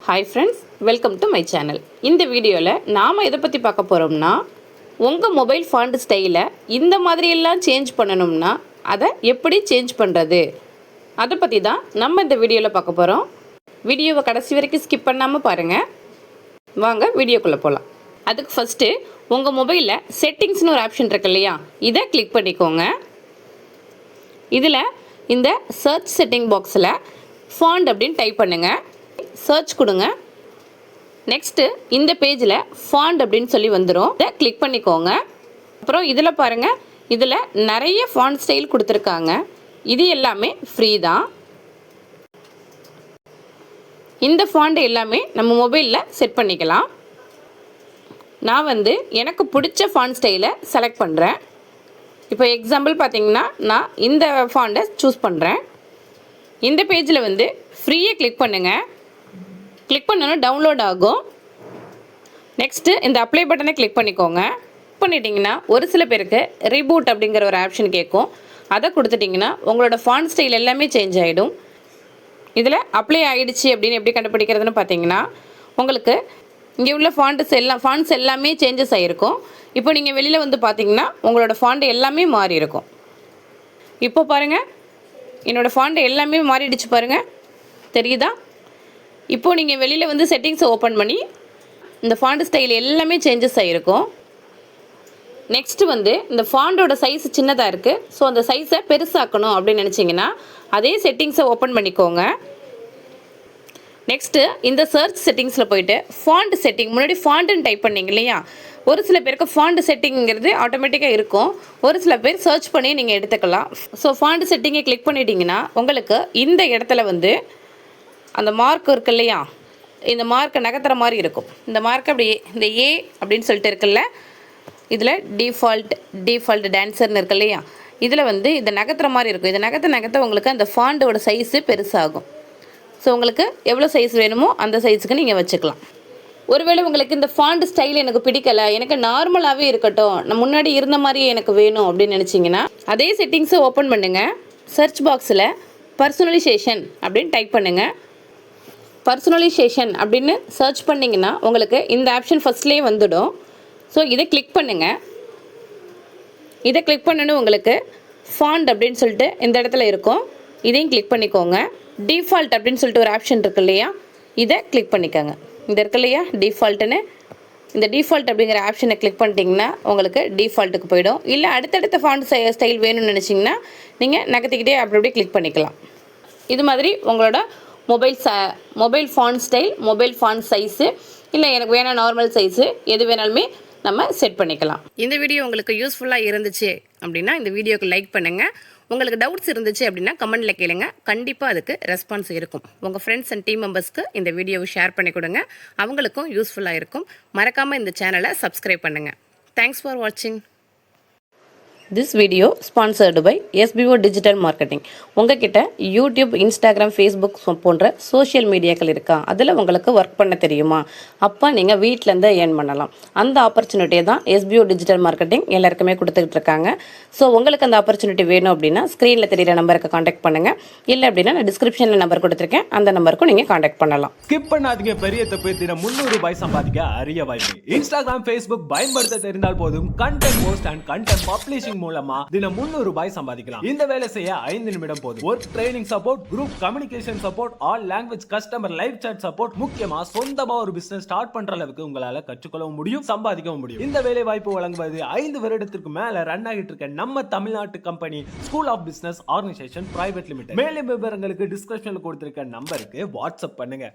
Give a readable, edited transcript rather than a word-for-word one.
Hi friends, welcome to my channel. இந்த வீடியோவில் நாம் எதை பற்றி பார்க்க போகிறோம்னா, உங்கள் மொபைல் ஃபாண்ட் ஸ்டைலை இந்த மாதிரியெல்லாம் சேஞ்ச் பண்ணணும்னா அதை எப்படி சேஞ்ச் பண்ணுறது, அதை பற்றி தான் நம்ம இந்த வீடியோவில் பார்க்க போகிறோம். வீடியோவை கடைசி வரைக்கும் ஸ்கிப் பண்ணாமல் பாருங்கள். வாங்க வீடியோக்குள்ளே போகலாம். அதுக்கு ஃபஸ்ட்டு உங்கள் மொபைலில் செட்டிங்ஸ்னு ஒரு ஆப்ஷன் இருக்கு இல்லையா, இதை கிளிக் பண்ணிக்கோங்க. இதில் இந்த சர்ச் செட்டிங் பாக்ஸில் ஃபாண்ட் அப்படின்னு டைப் பண்ணுங்கள். சர்ச் கொடுங்க. நெக்ஸ்ட்டு இந்த பேஜில் ஃபாண்ட் அப்படின்னு சொல்லி வந்துடும். இதை கிளிக் பண்ணிக்கோங்க. அப்புறம் இதில் பாருங்கள், இதில் நிறைய ஃபாண்ட் ஸ்டைல் கொடுத்துருக்காங்க. இது எல்லாமே ஃப்ரீ தான். இந்த ஃபாண்ட் எல்லாமே நம்ம மொபைலில் செட் பண்ணிக்கலாம். நான் எனக்கு பிடிச்ச ஃபாண்ட் ஸ்டைலை செலக்ட் பண்ணுறேன். இப்போ எக்ஸாம்பிள் பார்த்தீங்கன்னா, நான் இந்த ஃபாண்டை சூஸ் பண்ணுறேன். இந்த பேஜில் ஃப்ரீயை கிளிக் பண்ணுங்கள். கிளிக் பண்ணணும், டவுன்லோட் ஆகும். நெக்ஸ்ட்டு இந்த அப்ளை பட்டனை கிளிக் பண்ணிக்கோங்க. கிளிக் பண்ணிட்டீங்கன்னா ஒரு சில பேருக்கு ரீபூட் அப்படிங்கிற ஒரு ஆப்ஷன் கேட்கும். அதை கொடுத்துட்டிங்கன்னா உங்களோட ஃபாண்ட் ஸ்டைல் எல்லாமே சேஞ்ச் ஆகிடும். இதில் அப்ளை ஆகிடுச்சு அப்படின்னு எப்படி கண்டுபிடிக்கிறதுன்னு பார்த்தீங்கன்னா, உங்களுக்கு இங்கே உள்ள ஃபாண்ட்ஸ் எல்லாமே சேஞ்சஸ் ஆகிருக்கும். இப்போ நீங்கள் வெளியில் பார்த்தீங்கன்னா உங்களோட ஃபாண்ட் எல்லாமே மாறி இருக்கும். இப்போ பாருங்கள், என்னோடய ஃபாண்ட் எல்லாமே மாறிடுச்சு பாருங்கள், தெரியுதா? இப்போது நீங்கள் வெளியில் செட்டிங்ஸை ஓப்பன் பண்ணி இந்த ஃபாண்ட் ஸ்டைல் எல்லாமே சேஞ்சஸ் ஆகிருக்கும். நெக்ஸ்ட்டு இந்த ஃபாண்டோட சைஸ் சின்னதாக இருக்குது. ஸோ அந்த சைஸை பெருசாக்கணும் அப்படின்னு நினச்சிங்கன்னா அதே செட்டிங்ஸை ஓப்பன் பண்ணிக்கோங்க. நெக்ஸ்ட்டு இந்த சர்ச் செட்டிங்ஸில் போயிட்டு ஃபாண்ட் செட்டிங், முன்னாடி ஃபாண்ட்டுன்னு டைப் பண்ணிங்க இல்லையா, ஒரு சில பேருக்கு ஃபாண்ட் செட்டிங்கிறது ஆட்டோமேட்டிக்காக இருக்கும். ஒரு சில பேர் சர்ச் பண்ணி நீங்கள் எடுத்துக்கலாம். ஸோ ஃபாண்ட் செட்டிங்கை கிளிக் பண்ணிட்டீங்கன்னா உங்களுக்கு இந்த இடத்துல அந்த மார்க் இருக்கு இல்லையா, இந்த மார்க்கை நகர்த்துற மாதிரி இருக்கும். இந்த மார்க் அப்படியே இந்த ஏ அப்படின்னு சொல்லிட்டு இருக்குல்ல, இதில் டிஃபால்ட் டான்ஸர்னு இருக்கு இல்லையா, இதில் இதை நகர்த்துற மாதிரி இருக்கும். இதை நகர்த்த உங்களுக்கு அந்த ஃபாண்டோட சைஸு பெருசாகும். ஸோ உங்களுக்கு எவ்வளோ சைஸ் வேணுமோ அந்த சைஸுக்கு நீங்கள் வச்சுக்கலாம். ஒருவேளை உங்களுக்கு இந்த ஃபாண்ட் ஸ்டைல் எனக்கு பிடிக்கலை, எனக்கு நார்மலாகவே இருக்கட்டும், நான் முன்னாடி இருந்த மாதிரியே எனக்கு வேணும் அப்படின்னு நினச்சிங்கன்னா அதே செட்டிங்ஸை ஓப்பன் பண்ணுங்கள். சர்ச் பாக்ஸில் பர்சனலைசேஷன் அப்படின்னு டைப் பண்ணுங்கள். பர்சனலைசேஷன் அப்படின்னு சர்ச் பண்ணிங்கன்னா உங்களுக்கு இந்த ஆப்ஷன் ஃபஸ்ட்லேயே வந்துடும். ஸோ இதை கிளிக் பண்ணுங்கள். இதை கிளிக் பண்ணணும், உங்களுக்கு ஃபாண்ட் அப்படின்னு சொல்லிட்டு இந்த இடத்துல இருக்கும். இதையும் கிளிக் பண்ணிக்கோங்க. டிஃபால்ட் அப்படின்னு சொல்லிட்டு ஒரு ஆப்ஷன் இருக்கு இல்லையா, இதை கிளிக் பண்ணிக்கோங்க. இந்த இருக்கு இல்லையா டிஃபால்ட்டுன்னு, இந்த டிஃபால்ட் அப்படிங்கிற ஆப்ஷனை கிளிக் பண்ணிட்டீங்கன்னா உங்களுக்கு டிஃபால்ட்டுக்கு போயிடும். இல்லை அடுத்தடுத்த ஃபாண்ட் ஸ்டைல் வேணும்னு நினச்சிங்கன்னா நீங்கள் நகர்த்திக்கிட்டே அப்படி கிளிக் பண்ணிக்கலாம். இது மாதிரி உங்களோட mobile font style, mobile font size, இல்லை எனக்கு வேணால் நார்மல் சைஸு, எது வேணாலுமே நம்ம செட் பண்ணிக்கலாம். இந்த வீடியோ உங்களுக்கு யூஸ்ஃபுல்லாக இருந்துச்சு அப்படின்னா இந்த வீடியோக்கு லைக் பண்ணுங்கள். உங்களுக்கு டவுட்ஸ் இருந்துச்சு அப்படின்னா கமெண்ட்டில் கேளுங்க. கண்டிப்பாக அதுக்கு ரெஸ்பான்ஸ் இருக்கும். உங்கள் ஃப்ரெண்ட்ஸ் அண்ட் டீம் மெம்பர்ஸ்க்கு இந்த வீடியோவை ஷேர் பண்ணி கொடுங்க. அவங்களுக்கும் யூஸ்ஃபுல்லாக இருக்கும். மறக்காமல் இந்த சேனலை சப்ஸ்கிரைப் பண்ணுங்கள். தேங்க்ஸ் ஃபார் வாட்சிங். This video sponsored by SBO digital marketing. உங்ககிட்ட யூடியூப், இன்ஸ்டாகிராம், ஃபேஸ்புக் போன்ற சோஷியல் மீடியாக்கள் இருக்கா? அதில் உங்களுக்கு ஒர்க் பண்ண தெரியுமா? அப்போ நீங்கள் வீட்டிலேருந்து ஏர்ன் பண்ணலாம். அந்த ஆப்பர்ச்சுனிட்டியை தான் SBO டிஜிட்டல் மார்க்கெட்டிங் எல்லாருக்குமே கொடுத்துக்கிட்டு இருக்காங்க. ஸோ உங்களுக்கு அந்த ஆப்பர்ச்சுனிட்டி வேணும் அப்படின்னா ஸ்க்ரீனில் தெரியிற நம்பருக்கு காண்டாக்ட் பண்ணுங்கள். இல்லை அப்படின்னா நான் டிஸ்கிரிப்ஷனில் நம்பர் கொடுத்துருக்கேன், அந்த நம்பருக்கும் நீங்கள் காண்டாக்ட் பண்ணலாம். ஸ்கிப் பண்ணாதீங்க. பெரிய தப்பு. தினம் ₹300 சம்பாதிக்க அரிய வாய்ப்பு. இன்ஸ்டாகிராம், ஃபேஸ்புக் பயன்படுத்த தெரிந்தால் போதும். Content post and content publishing மூலமா தினம் ₹300 சம்பாதிக்கலாம். இந்த வேலை செய்ய 5 நிமிடம் போதும். Work training support, group communication support, all language customer live chat support, முக்கியமா சொந்தமா ஒரு பிசினஸ் ஸ்டார்ட் பண்ற அளவுக்கு உங்களால கற்றுக்கொள்ளவும் முடியும், சம்பாதிக்கவும் முடியும். இந்த வேலை வாய்ப்பு வழங்குவது 5 வருடத்திற்கு மேல ரன் ஆகிட்டு இருக்க நம்ம தமிழ்நாட்டு company school of business organisation private limited. மேலும் விவரங்களுக்கு டிஸ்கிரிப்ஷன்ல கொடுத்திருக்க நம்பருக்கு வாட்ஸ்அப் பண்ணுங்க.